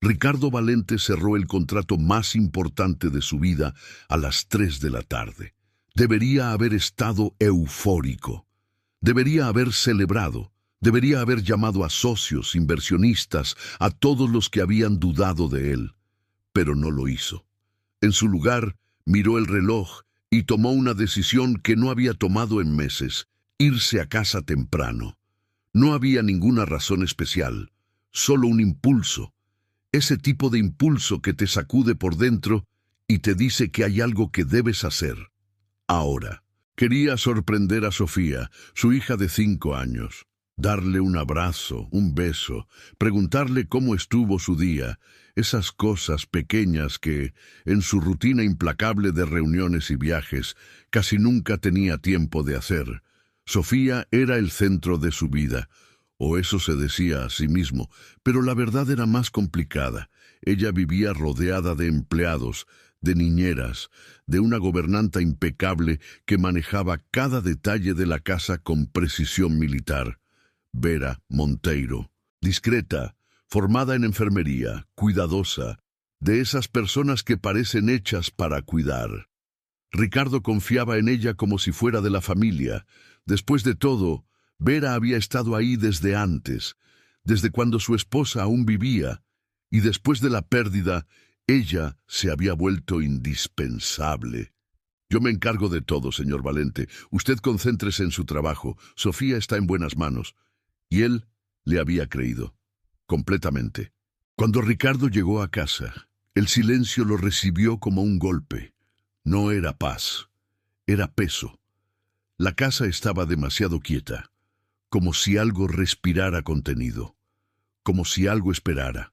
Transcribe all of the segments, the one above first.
Ricardo Valente cerró el contrato más importante de su vida a las 3 de la tarde. Debería haber estado eufórico. Debería haber celebrado. Debería haber llamado a socios, inversionistas, a todos los que habían dudado de él. Pero no lo hizo. En su lugar, miró el reloj y tomó una decisión que no había tomado en meses: irse a casa temprano. No había ninguna razón especial, solo un impulso. Ese tipo de impulso que te sacude por dentro y te dice que hay algo que debes hacer. Ahora, quería sorprender a Sofía, su hija de 5 años. Darle un abrazo, un beso, preguntarle cómo estuvo su día, esas cosas pequeñas que, en su rutina implacable de reuniones y viajes, casi nunca tenía tiempo de hacer. Sofía era el centro de su vida, o eso se decía a sí mismo, pero la verdad era más complicada. Ella vivía rodeada de empleados, de niñeras, de una gobernanta impecable que manejaba cada detalle de la casa con precisión militar. Vera Monteiro, discreta, formada en enfermería, cuidadosa, de esas personas que parecen hechas para cuidar. Ricardo confiaba en ella como si fuera de la familia. Después de todo, Vera había estado ahí desde antes, desde cuando su esposa aún vivía, y después de la pérdida, ella se había vuelto indispensable. Yo me encargo de todo, señor Valente. Usted concéntrese en su trabajo. Sofía está en buenas manos. Y él le había creído, completamente. Cuando Ricardo llegó a casa, el silencio lo recibió como un golpe. No era paz, era peso. La casa estaba demasiado quieta, como si algo respirara contenido, como si algo esperara.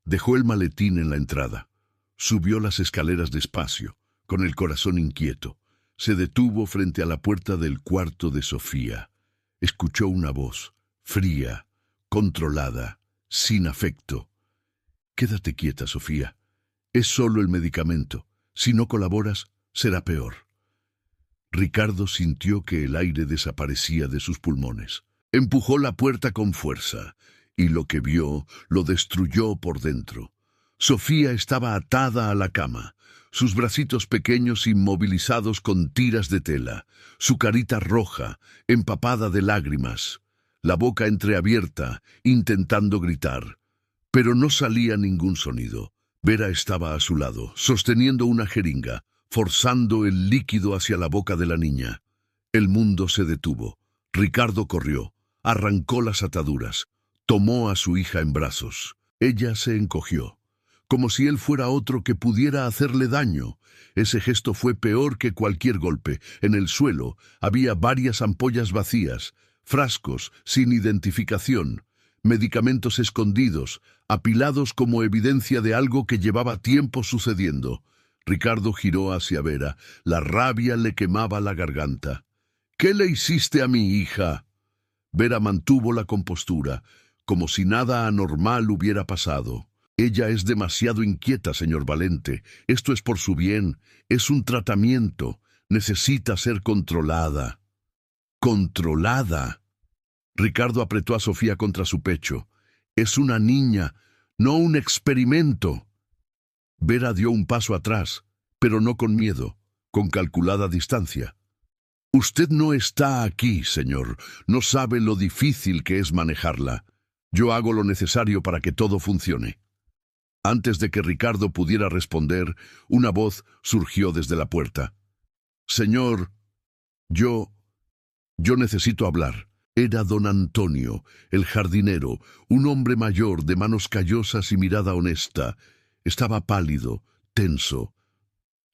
Dejó el maletín en la entrada, subió las escaleras despacio, con el corazón inquieto. Se detuvo frente a la puerta del cuarto de Sofía. Escuchó una voz, fría, controlada, sin afecto. «Quédate quieta, Sofía. Es solo el medicamento. Si no colaboras, será peor». Ricardo sintió que el aire desaparecía de sus pulmones. Empujó la puerta con fuerza, y lo que vio lo destruyó por dentro. Sofía estaba atada a la cama, sus bracitos pequeños inmovilizados con tiras de tela, su carita roja, empapada de lágrimas, la boca entreabierta, intentando gritar. Pero no salía ningún sonido. Vera estaba a su lado, sosteniendo una jeringa, forzando el líquido hacia la boca de la niña. El mundo se detuvo. Ricardo corrió, arrancó las ataduras, tomó a su hija en brazos. Ella se encogió, como si él fuera otro que pudiera hacerle daño. Ese gesto fue peor que cualquier golpe. En el suelo había varias ampollas vacías, frascos sin identificación, medicamentos escondidos, apilados como evidencia de algo que llevaba tiempo sucediendo. Ricardo giró hacia Vera. La rabia le quemaba la garganta. «¿Qué le hiciste a mi hija?». Vera mantuvo la compostura, como si nada anormal hubiera pasado. «Ella es demasiado inquieta, señor Valente. Esto es por su bien. Es un tratamiento. Necesita ser controlada». «¿Controlada?». Ricardo apretó a Sofía contra su pecho. «Es una niña, no un experimento». Vera dio un paso atrás, pero no con miedo, con calculada distancia. «Usted no está aquí, señor. No sabe lo difícil que es manejarla. Yo hago lo necesario para que todo funcione». Antes de que Ricardo pudiera responder, una voz surgió desde la puerta. «Señor, yo necesito hablar». Era don Antonio, el jardinero, un hombre mayor de manos callosas y mirada honesta. Estaba pálido, tenso.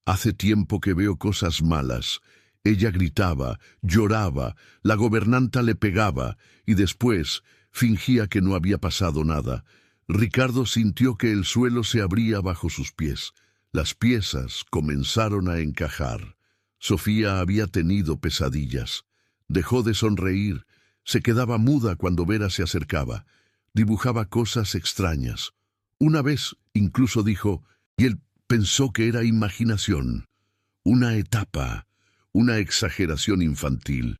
«Hace tiempo que veo cosas malas». Ella gritaba, lloraba, la gobernanta le pegaba y después fingía que no había pasado nada. Ricardo sintió que el suelo se abría bajo sus pies. Las piezas comenzaron a encajar. Sofía había tenido pesadillas. Dejó de sonreír. Se quedaba muda cuando Vera se acercaba. Dibujaba cosas extrañas. Una vez incluso dijo, y él pensó que era imaginación, una etapa, una exageración infantil.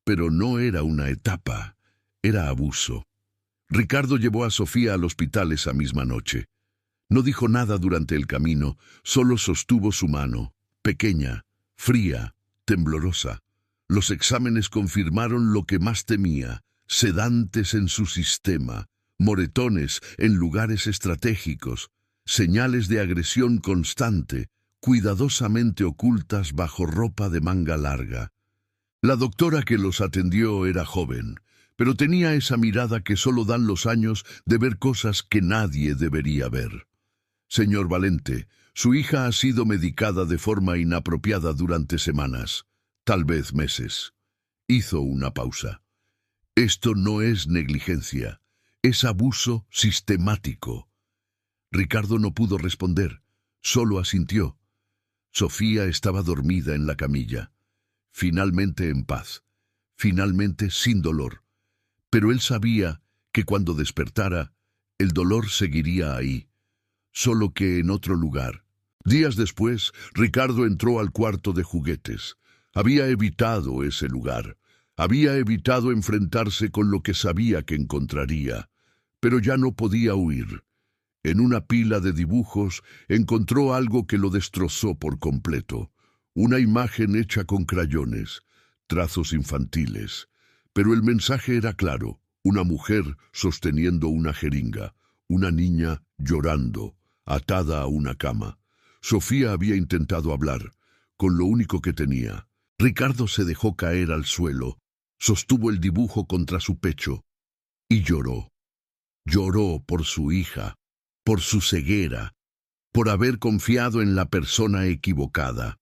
Pero no era una etapa, era abuso. Ricardo llevó a Sofía al hospital esa misma noche. No dijo nada durante el camino, solo sostuvo su mano, pequeña, fría, temblorosa. Los exámenes confirmaron lo que más temía: sedantes en su sistema, moretones en lugares estratégicos, señales de agresión constante, cuidadosamente ocultas bajo ropa de manga larga. La doctora que los atendió era joven, pero tenía esa mirada que solo dan los años de ver cosas que nadie debería ver. Señor Valente, su hija ha sido medicada de forma inapropiada durante semanas, tal vez meses. Hizo una pausa. Esto no es negligencia, es abuso sistemático. Ricardo no pudo responder, solo asintió. Sofía estaba dormida en la camilla, finalmente en paz, finalmente sin dolor. Pero él sabía que cuando despertara, el dolor seguiría ahí, solo que en otro lugar. Días después, Ricardo entró al cuarto de juguetes. Había evitado ese lugar. Había evitado enfrentarse con lo que sabía que encontraría. Pero ya no podía huir. En una pila de dibujos encontró algo que lo destrozó por completo. Una imagen hecha con crayones, trazos infantiles. Pero el mensaje era claro: una mujer sosteniendo una jeringa, una niña llorando, atada a una cama. Sofía había intentado hablar, con lo único que tenía. Ricardo se dejó caer al suelo, sostuvo el dibujo contra su pecho y lloró. Lloró por su hija, por su ceguera, por haber confiado en la persona equivocada.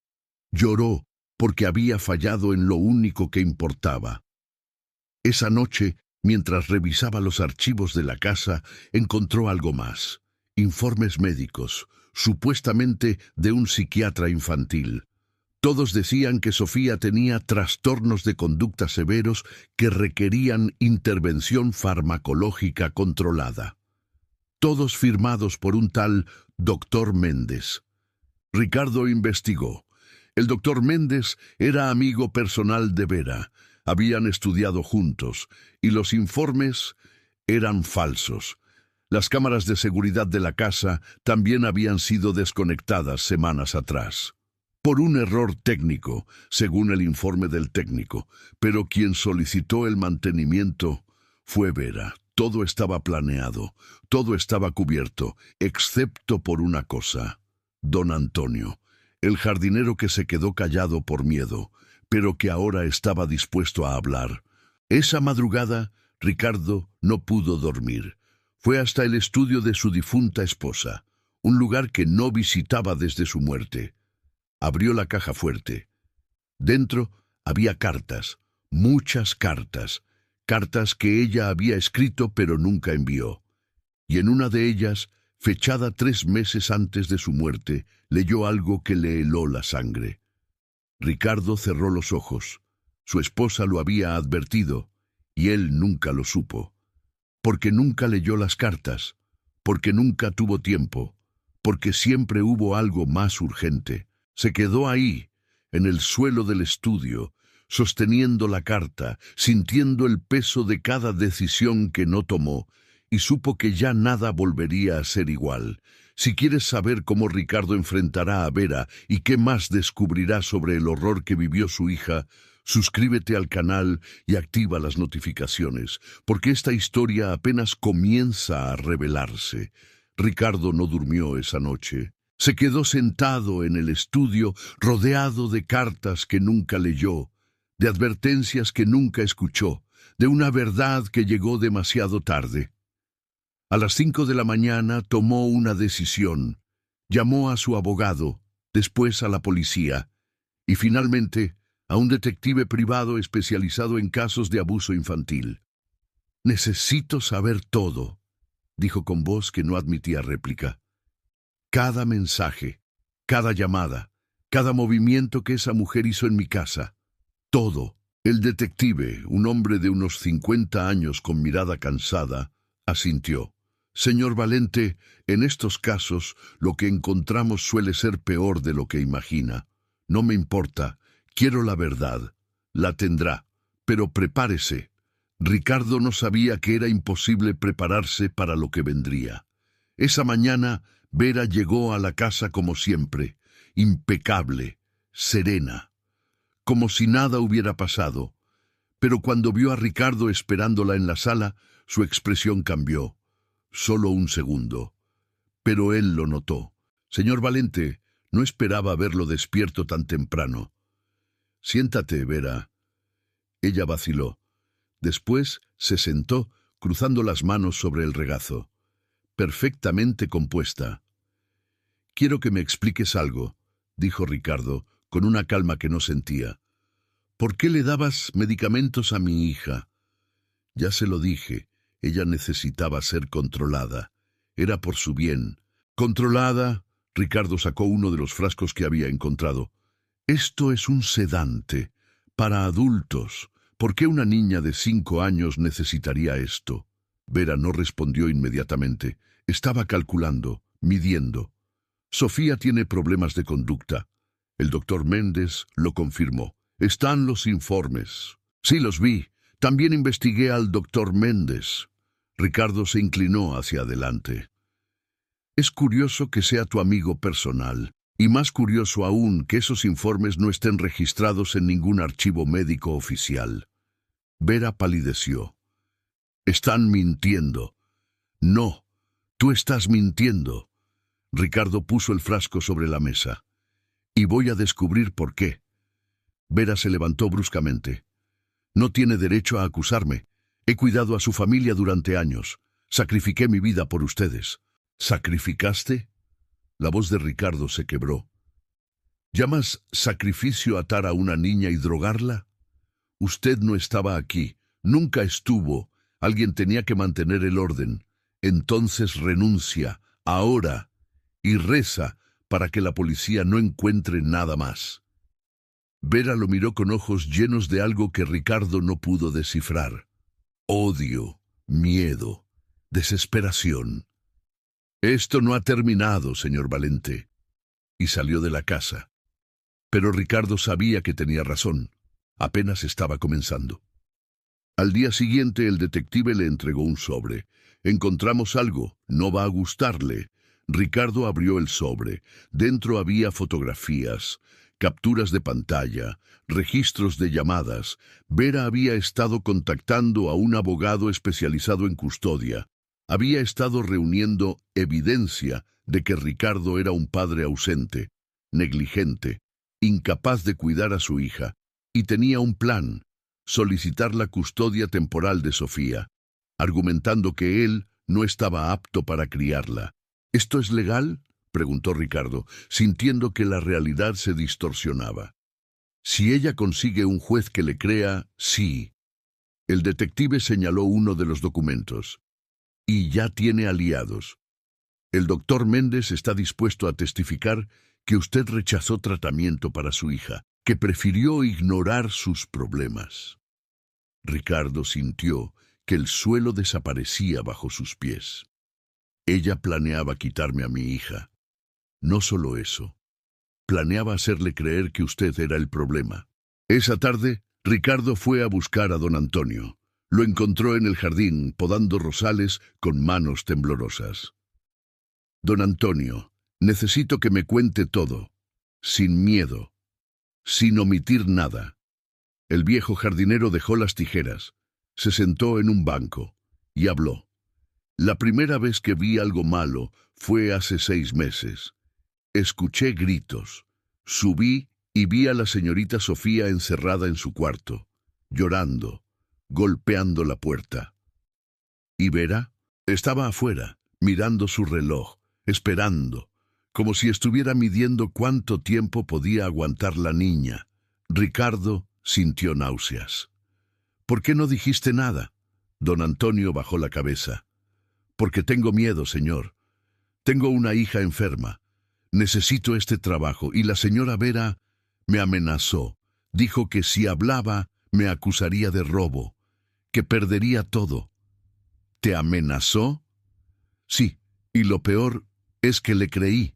Lloró porque había fallado en lo único que importaba. Esa noche, mientras revisaba los archivos de la casa, encontró algo más: informes médicos, supuestamente de un psiquiatra infantil. Todos decían que Sofía tenía trastornos de conducta severos que requerían intervención farmacológica controlada. Todos firmados por un tal Dr. Méndez. Ricardo investigó. El Dr. Méndez era amigo personal de Vera. Habían estudiado juntos, y los informes eran falsos. Las cámaras de seguridad de la casa también habían sido desconectadas semanas atrás. Por un error técnico, según el informe del técnico, pero quien solicitó el mantenimiento fue Vera. Todo estaba planeado, todo estaba cubierto, excepto por una cosa: don Antonio, el jardinero que se quedó callado por miedo, pero que ahora estaba dispuesto a hablar. Esa madrugada, Ricardo no pudo dormir. Fue hasta el estudio de su difunta esposa, un lugar que no visitaba desde su muerte. Abrió la caja fuerte. Dentro había cartas, muchas cartas, cartas que ella había escrito pero nunca envió. Y en una de ellas, fechada 3 meses antes de su muerte, leyó algo que le heló la sangre. Ricardo cerró los ojos. Su esposa lo había advertido, y él nunca lo supo. Porque nunca leyó las cartas, porque nunca tuvo tiempo, porque siempre hubo algo más urgente. Se quedó ahí, en el suelo del estudio, sosteniendo la carta, sintiendo el peso de cada decisión que no tomó, y supo que ya nada volvería a ser igual. Si quieres saber cómo Ricardo enfrentará a Vera y qué más descubrirá sobre el horror que vivió su hija, suscríbete al canal y activa las notificaciones, porque esta historia apenas comienza a revelarse. Ricardo no durmió esa noche. Se quedó sentado en el estudio, rodeado de cartas que nunca leyó, de advertencias que nunca escuchó, de una verdad que llegó demasiado tarde. A las 5 de la mañana tomó una decisión. Llamó a su abogado, después a la policía, y finalmente a un detective privado especializado en casos de abuso infantil. «Necesito saber todo», dijo con voz que no admitía réplica. «Cada mensaje, cada llamada, cada movimiento que esa mujer hizo en mi casa. Todo». El detective, un hombre de unos 50 años con mirada cansada, asintió. «Señor Valente, en estos casos lo que encontramos suele ser peor de lo que imagina. No me importa, quiero la verdad. La tendrá, pero prepárese. Ricardo no sabía que era imposible prepararse para lo que vendría. Esa mañana, Vera llegó a la casa como siempre, impecable, serena, como si nada hubiera pasado. Pero cuando vio a Ricardo esperándola en la sala, su expresión cambió. Solo un segundo. Pero él lo notó. Señor Valente, no esperaba verlo despierto tan temprano. Siéntate, Vera. Ella vaciló. Después se sentó, cruzando las manos sobre el regazo. Perfectamente compuesta. Quiero que me expliques algo, dijo Ricardo, con una calma que no sentía. ¿Por qué le dabas medicamentos a mi hija? Ya se lo dije, ella necesitaba ser controlada. Era por su bien. ¿Controlada? Ricardo sacó uno de los frascos que había encontrado. Esto es un sedante. Para adultos. ¿Por qué una niña de 5 años necesitaría esto? Vera no respondió inmediatamente. Estaba calculando, midiendo. Sofía tiene problemas de conducta. El doctor Méndez lo confirmó. Están los informes. Sí, los vi. También investigué al doctor Méndez. Ricardo se inclinó hacia adelante. Es curioso que sea tu amigo personal, y más curioso aún que esos informes no estén registrados en ningún archivo médico oficial. Vera palideció. Están mintiendo. No, tú estás mintiendo. Ricardo puso el frasco sobre la mesa. Y voy a descubrir por qué. Vera se levantó bruscamente. No tiene derecho a acusarme. He cuidado a su familia durante años. Sacrifiqué mi vida por ustedes. ¿Sacrificaste? La voz de Ricardo se quebró. ¿Llamas sacrificio atar a una niña y drogarla? Usted no estaba aquí. Nunca estuvo. Alguien tenía que mantener el orden. Entonces renuncia, ahora, y reza para que la policía no encuentre nada más. Vera lo miró con ojos llenos de algo que Ricardo no pudo descifrar. Odio, miedo, desesperación. Esto no ha terminado, señor Valente. Y salió de la casa. Pero Ricardo sabía que tenía razón. Apenas estaba comenzando. Al día siguiente el detective le entregó un sobre. Encontramos algo, no va a gustarle. Ricardo abrió el sobre. Dentro había fotografías, capturas de pantalla, registros de llamadas. Vera había estado contactando a un abogado especializado en custodia. Había estado reuniendo evidencia de que Ricardo era un padre ausente, negligente, incapaz de cuidar a su hija, y tenía un plan: solicitar la custodia temporal de Sofía, argumentando que él no estaba apto para criarla. ¿Esto es legal?, preguntó Ricardo, sintiendo que la realidad se distorsionaba. Si ella consigue un juez que le crea, sí. El detective señaló uno de los documentos. Y ya tiene aliados. El doctor Méndez está dispuesto a testificar que usted rechazó tratamiento para su hija, que prefirió ignorar sus problemas. Ricardo sintió que el suelo desaparecía bajo sus pies. Ella planeaba quitarme a mi hija. No solo eso. Planeaba hacerle creer que usted era el problema. Esa tarde, Ricardo fue a buscar a don Antonio. Lo encontró en el jardín, podando rosales con manos temblorosas. Don Antonio, necesito que me cuente todo, sin miedo, sin omitir nada. El viejo jardinero dejó las tijeras, se sentó en un banco y habló. La primera vez que vi algo malo fue hace 6 meses. Escuché gritos. Subí y vi a la señorita Sofía encerrada en su cuarto, llorando, golpeando la puerta. ¿Y Vera? Estaba afuera, mirando su reloj, esperando, como si estuviera midiendo cuánto tiempo podía aguantar la niña. Ricardo sintió náuseas. ¿Por qué no dijiste nada? Don Antonio bajó la cabeza. Porque tengo miedo, señor. Tengo una hija enferma. Necesito este trabajo y la señora Vera me amenazó. Dijo que si hablaba me acusaría de robo, que perdería todo. ¿Te amenazó? Sí, y lo peor es que le creí.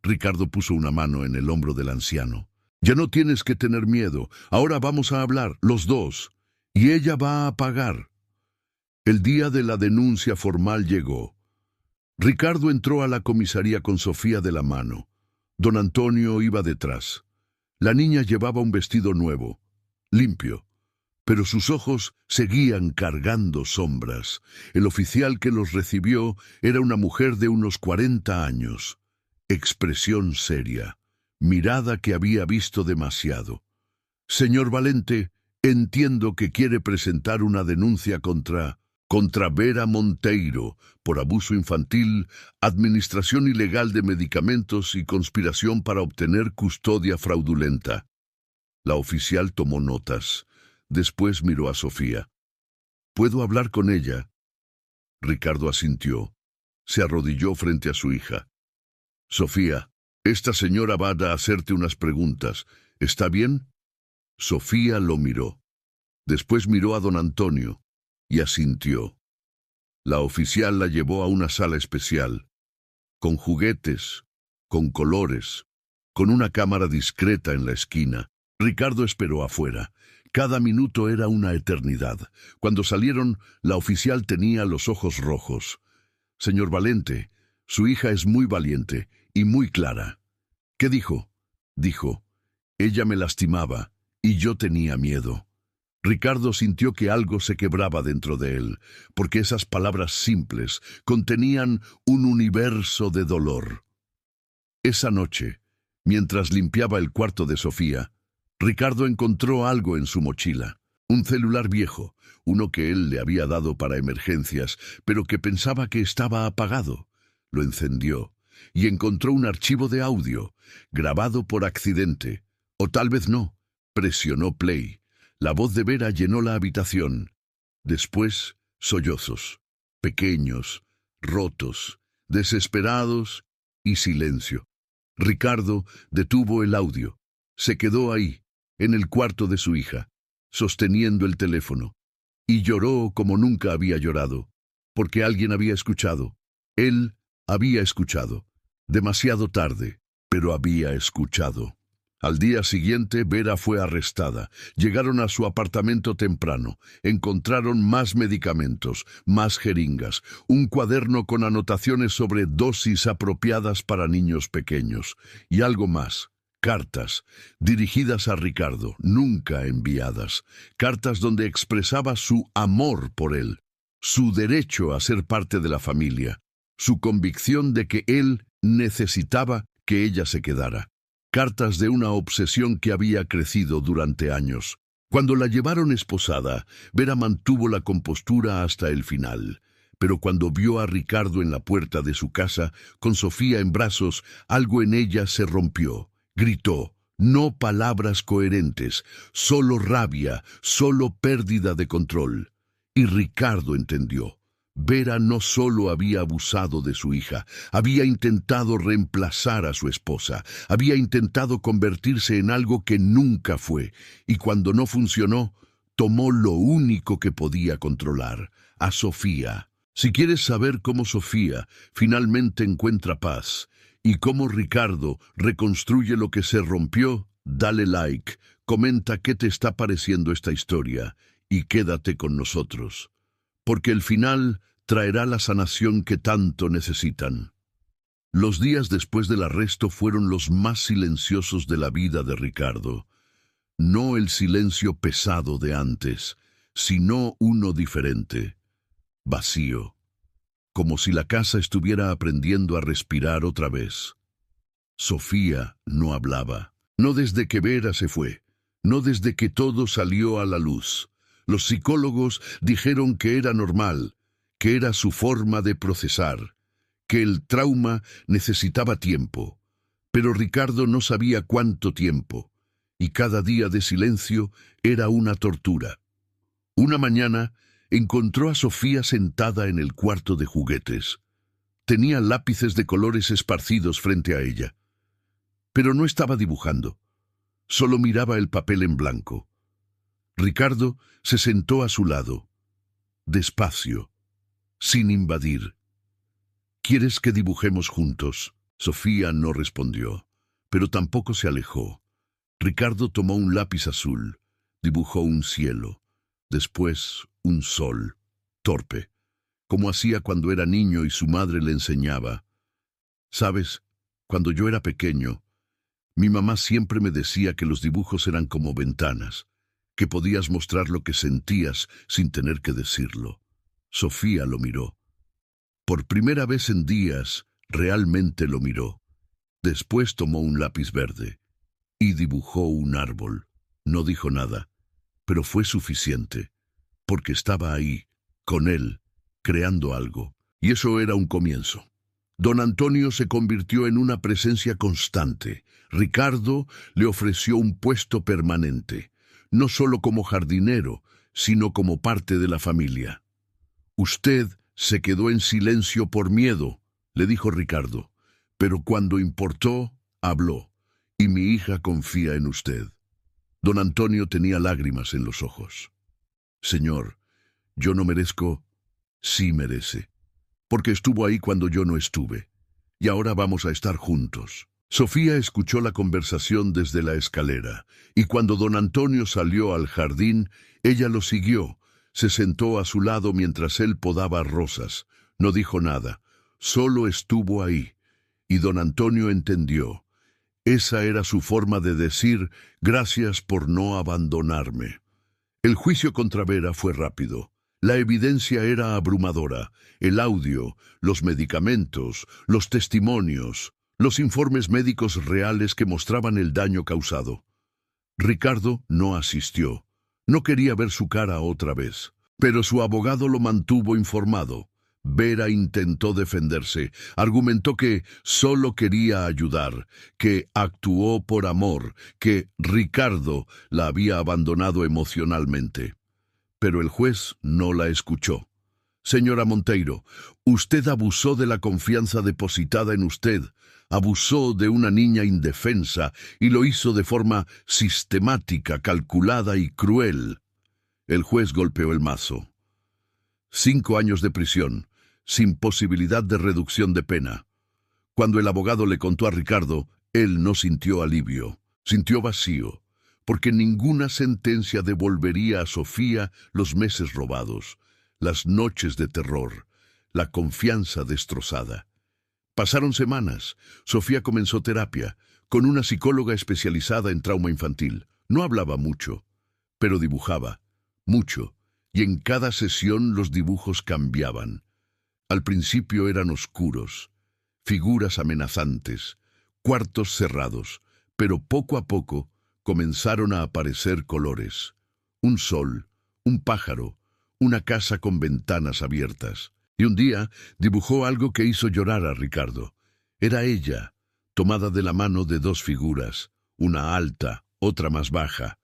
Ricardo puso una mano en el hombro del anciano. Ya no tienes que tener miedo. Ahora vamos a hablar, los dos. Y ella va a pagar. El día de la denuncia formal llegó. Ricardo entró a la comisaría con Sofía de la mano. Don Antonio iba detrás. La niña llevaba un vestido nuevo, limpio, pero sus ojos seguían cargando sombras. El oficial que los recibió era una mujer de unos 40 años. Expresión seria, mirada que había visto demasiado. Señor Valente, entiendo que quiere presentar una denuncia contra Vera Monteiro por abuso infantil, administración ilegal de medicamentos y conspiración para obtener custodia fraudulenta. La oficial tomó notas. Después miró a Sofía. ¿Puedo hablar con ella? Ricardo asintió. Se arrodilló frente a su hija. Sofía, esta señora va a hacerte unas preguntas. ¿Está bien? Sofía lo miró. Después miró a don Antonio y asintió. La oficial la llevó a una sala especial, con juguetes, con colores, con una cámara discreta en la esquina. Ricardo esperó afuera. Cada minuto era una eternidad. Cuando salieron, la oficial tenía los ojos rojos. Señor Valente, su hija es muy valiente y muy clara. ¿Qué dijo? Dijo, ella me lastimaba y yo tenía miedo. Ricardo sintió que algo se quebraba dentro de él, porque esas palabras simples contenían un universo de dolor. Esa noche, mientras limpiaba el cuarto de Sofía, Ricardo encontró algo en su mochila, un celular viejo, uno que él le había dado para emergencias, pero que pensaba que estaba apagado. Lo encendió y encontró un archivo de audio, grabado por accidente, o tal vez no. Presionó play. La voz de Vera llenó la habitación. Después, sollozos, pequeños, rotos, desesperados y silencio. Ricardo detuvo el audio. Se quedó ahí, en el cuarto de su hija, sosteniendo el teléfono, y lloró como nunca había llorado, porque alguien había escuchado. Él había escuchado. Demasiado tarde, pero había escuchado. Al día siguiente, Vera fue arrestada. Llegaron a su apartamento temprano. Encontraron más medicamentos, más jeringas, un cuaderno con anotaciones sobre dosis apropiadas para niños pequeños, y algo más. Cartas, dirigidas a Ricardo, nunca enviadas. Cartas donde expresaba su amor por él, su derecho a ser parte de la familia, su convicción de que él necesitaba que ella se quedara. Cartas de una obsesión que había crecido durante años. Cuando la llevaron esposada, Vera mantuvo la compostura hasta el final. Pero cuando vio a Ricardo en la puerta de su casa, con Sofía en brazos, algo en ella se rompió. Gritó, no palabras coherentes, solo rabia, solo pérdida de control. Y Ricardo entendió. Vera no solo había abusado de su hija, había intentado reemplazar a su esposa, había intentado convertirse en algo que nunca fue, y cuando no funcionó, tomó lo único que podía controlar, a Sofía. Si quieres saber cómo Sofía finalmente encuentra paz, y cómo Ricardo reconstruye lo que se rompió, dale like, comenta qué te está pareciendo esta historia, y quédate con nosotros. Porque el final traerá la sanación que tanto necesitan. Los días después del arresto fueron los más silenciosos de la vida de Ricardo. No el silencio pesado de antes, sino uno diferente, vacío, como si la casa estuviera aprendiendo a respirar otra vez. Sofía no hablaba, no desde que Vera se fue, no desde que todo salió a la luz. Los psicólogos dijeron que era normal, que era su forma de procesar, que el trauma necesitaba tiempo, pero Ricardo no sabía cuánto tiempo, y cada día de silencio era una tortura. Una mañana encontró a Sofía sentada en el cuarto de juguetes. Tenía lápices de colores esparcidos frente a ella, pero no estaba dibujando, solo miraba el papel en blanco. Ricardo se sentó a su lado, despacio, sin invadir. ¿Quieres que dibujemos juntos? Sofía no respondió, pero tampoco se alejó. Ricardo tomó un lápiz azul, dibujó un cielo, Después, un sol, torpe, como hacía cuando era niño y su madre le enseñaba. ¿Sabes? Cuando yo era pequeño, mi mamá siempre me decía que los dibujos eran como ventanas, que podías mostrar lo que sentías sin tener que decirlo. Sofía lo miró. Por primera vez en días, realmente lo miró. Después tomó un lápiz verde y dibujó un árbol. No dijo nada, pero fue suficiente, porque estaba ahí, con él, creando algo. Y eso era un comienzo. Don Antonio se convirtió en una presencia constante. Ricardo le ofreció un puesto permanente, no solo como jardinero, sino como parte de la familia. Usted se quedó en silencio por miedo, le dijo Ricardo, pero cuando importó, habló, y mi hija confía en usted. Don Antonio tenía lágrimas en los ojos. Señor, yo no merezco, sí merece, porque estuvo ahí cuando yo no estuve, y ahora vamos a estar juntos. Sofía escuchó la conversación desde la escalera, y cuando don Antonio salió al jardín, ella lo siguió. Se sentó a su lado mientras él podaba rosas. No dijo nada, solo estuvo ahí, y don Antonio entendió. Esa era su forma de decir, gracias por no abandonarme. El juicio contra Vera fue rápido. La evidencia era abrumadora. El audio, los medicamentos, los testimonios, los informes médicos reales que mostraban el daño causado. Ricardo no asistió. No quería ver su cara otra vez, pero su abogado lo mantuvo informado. Vera intentó defenderse, argumentó que solo quería ayudar, que actuó por amor, que Ricardo la había abandonado emocionalmente. Pero el juez no la escuchó. Señora Monteiro, usted abusó de la confianza depositada en usted, abusó de una niña indefensa y lo hizo de forma sistemática, calculada y cruel. El juez golpeó el mazo. 5 años de prisión, sin posibilidad de reducción de pena. Cuando el abogado le contó a Ricardo, él no sintió alivio, sintió vacío, porque ninguna sentencia devolvería a Sofía los meses robados, las noches de terror, la confianza destrozada. Pasaron semanas. Sofía comenzó terapia, con una psicóloga especializada en trauma infantil. No hablaba mucho, pero dibujaba, mucho, y en cada sesión los dibujos cambiaban. Al principio eran oscuros, figuras amenazantes, cuartos cerrados, pero poco a poco comenzaron a aparecer colores. Un sol, un pájaro, una casa con ventanas abiertas. Y un día dibujó algo que hizo llorar a Ricardo. Era ella, tomada de la mano de 2 figuras, una alta, otra más baja.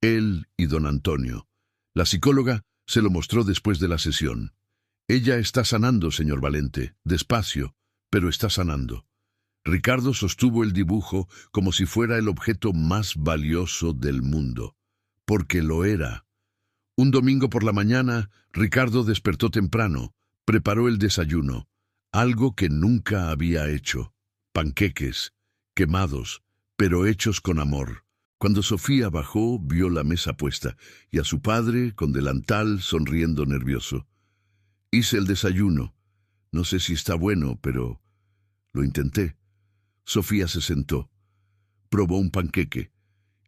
Él y don Antonio. La psicóloga se lo mostró después de la sesión. Ella está sanando, señor Valente, despacio, pero está sanando. Ricardo sostuvo el dibujo como si fuera el objeto más valioso del mundo, porque lo era. Un domingo por la mañana, Ricardo despertó temprano, preparó el desayuno, algo que nunca había hecho. Panqueques, quemados, pero hechos con amor. Cuando Sofía bajó, vio la mesa puesta, y a su padre, con delantal, sonriendo nervioso. Hice el desayuno. No sé si está bueno, pero lo intenté. Sofía se sentó. Probó un panqueque.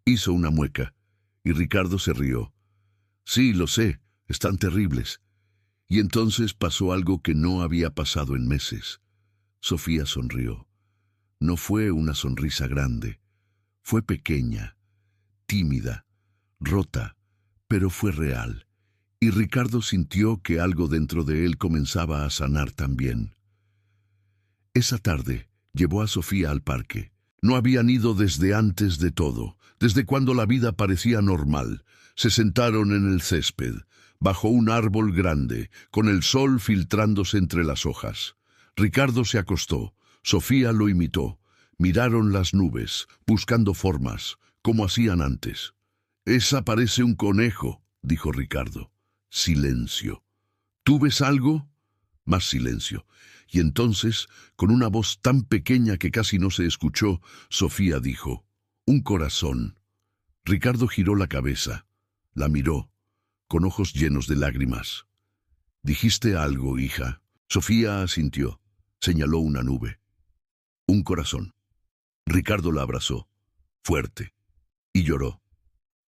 Hizo una mueca. Y Ricardo se rió. Sí, lo sé, están terribles. Y entonces pasó algo que no había pasado en meses. Sofía sonrió. No fue una sonrisa grande. Fue pequeña, tímida, rota, pero fue real. Y Ricardo sintió que algo dentro de él comenzaba a sanar también. Esa tarde llevó a Sofía al parque. No habían ido desde antes de todo, desde cuando la vida parecía normal. Se sentaron en el césped, bajo un árbol grande, con el sol filtrándose entre las hojas. Ricardo se acostó. Sofía lo imitó. Miraron las nubes, buscando formas, como hacían antes. «Esa parece un conejo», dijo Ricardo. Silencio. «¿Tú ves algo?» Más silencio. Y entonces, con una voz tan pequeña que casi no se escuchó, Sofía dijo, «Un corazón». Ricardo giró la cabeza. La miró. con ojos llenos de lágrimas. «Dijiste algo, hija». Sofía asintió. Señaló una nube. Un corazón. Ricardo la abrazó, fuerte, y lloró.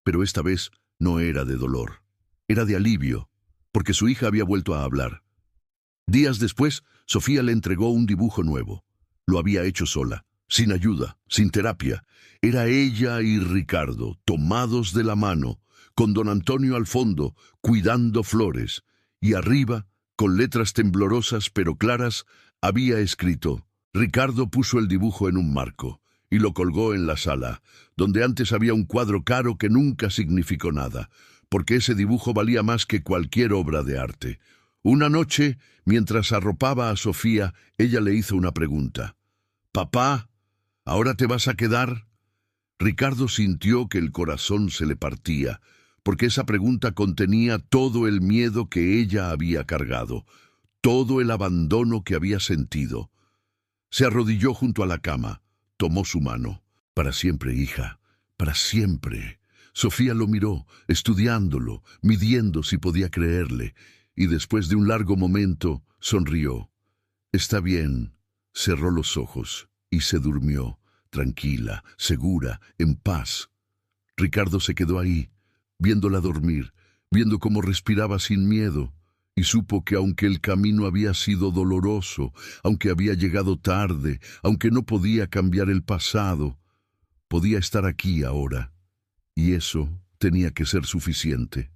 Pero esta vez no era de dolor. Era de alivio, porque su hija había vuelto a hablar. Días después, Sofía le entregó un dibujo nuevo. Lo había hecho sola, sin ayuda, sin terapia. Era ella y Ricardo, tomados de la mano, con don Antonio al fondo, cuidando flores, y arriba, con letras temblorosas pero claras, había escrito. Ricardo puso el dibujo en un marco y lo colgó en la sala, donde antes había un cuadro caro que nunca significó nada, porque ese dibujo valía más que cualquier obra de arte. Una noche, mientras arropaba a Sofía, ella le hizo una pregunta. «Papá, ¿ahora te vas a quedar?» Ricardo sintió que el corazón se le partía, porque esa pregunta contenía todo el miedo que ella había cargado, todo el abandono que había sentido. Se arrodilló junto a la cama, tomó su mano. «Para siempre, hija, para siempre». Sofía lo miró, estudiándolo, midiendo si podía creerle, y después de un largo momento sonrió. «Está bien». Cerró los ojos y se durmió, tranquila, segura, en paz. Ricardo se quedó ahí, viéndola dormir, viendo cómo respiraba sin miedo, y supo que aunque el camino había sido doloroso, aunque había llegado tarde, aunque no podía cambiar el pasado, podía estar aquí ahora, y eso tenía que ser suficiente.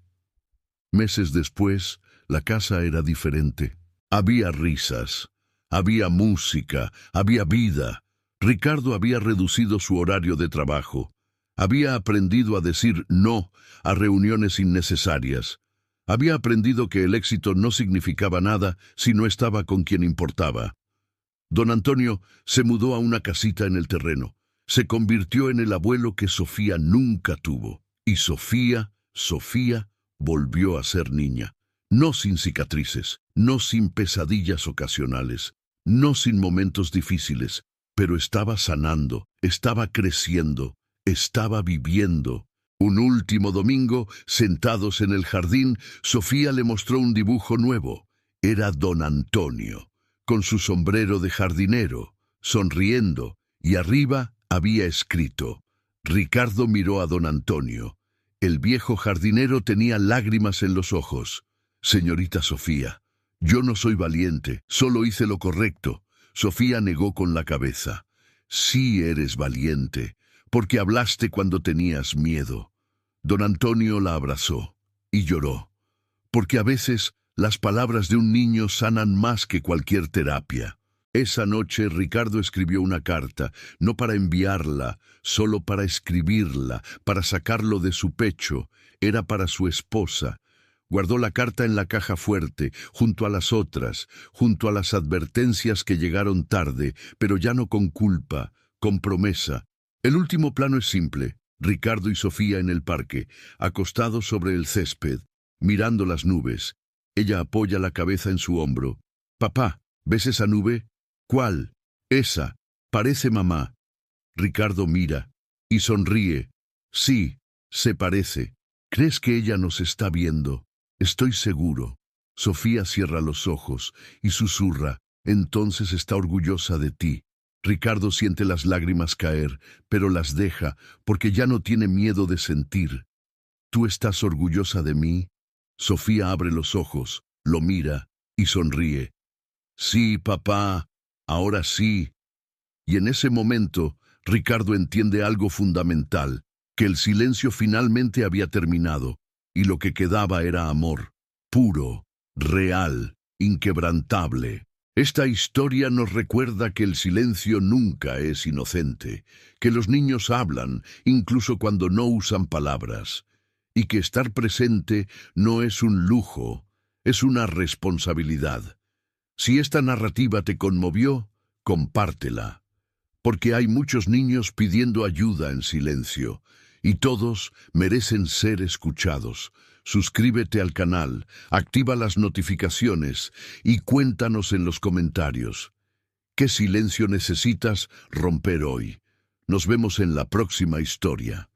Meses después, la casa era diferente. Había risas, había música, había vida. Ricardo había reducido su horario de trabajo. Había aprendido a decir no a reuniones innecesarias. Había aprendido que el éxito no significaba nada si no estaba con quien importaba. Don Antonio se mudó a una casita en el terreno. Se convirtió en el abuelo que Sofía nunca tuvo. Y Sofía volvió a ser niña. No sin cicatrices, no sin pesadillas ocasionales, no sin momentos difíciles, pero estaba sanando, estaba creciendo, estaba viviendo. Un último domingo, sentados en el jardín, Sofía le mostró un dibujo nuevo. Era don Antonio, con su sombrero de jardinero, sonriendo, y arriba había escrito. Ricardo miró a don Antonio. El viejo jardinero tenía lágrimas en los ojos. «Señorita Sofía, yo no soy valiente, solo hice lo correcto». Sofía negó con la cabeza. «Sí eres valiente, porque hablaste cuando tenías miedo». Don Antonio la abrazó y lloró, porque a veces las palabras de un niño sanan más que cualquier terapia. Esa noche Ricardo escribió una carta, no para enviarla, solo para escribirla, para sacarlo de su pecho. Era para su esposa. Guardó la carta en la caja fuerte, junto a las otras, junto a las advertencias que llegaron tarde, pero ya no con culpa, con promesa. El último plano es simple. Ricardo y Sofía en el parque, acostados sobre el césped, mirando las nubes. Ella apoya la cabeza en su hombro. «Papá, ¿ves esa nube?» «¿Cuál?» «Esa. Parece mamá». Ricardo mira y sonríe. «Sí, se parece. ¿Crees que ella nos está viendo?» «Estoy seguro». Sofía cierra los ojos y susurra. «Entonces está orgullosa de ti». Ricardo siente las lágrimas caer, pero las deja porque ya no tiene miedo de sentir. «¿Tú estás orgullosa de mí?» Sofía abre los ojos, lo mira y sonríe. «Sí, papá, ahora sí». Y en ese momento, Ricardo entiende algo fundamental, que el silencio finalmente había terminado, y lo que quedaba era amor, puro, real, inquebrantable. Esta historia nos recuerda que el silencio nunca es inocente, que los niños hablan, incluso cuando no usan palabras, y que estar presente no es un lujo, es una responsabilidad. Si esta narrativa te conmovió, compártela, porque hay muchos niños pidiendo ayuda en silencio, y todos merecen ser escuchados. Suscríbete al canal, activa las notificaciones y cuéntanos en los comentarios. ¿Qué silencio necesitas romper hoy? Nos vemos en la próxima historia.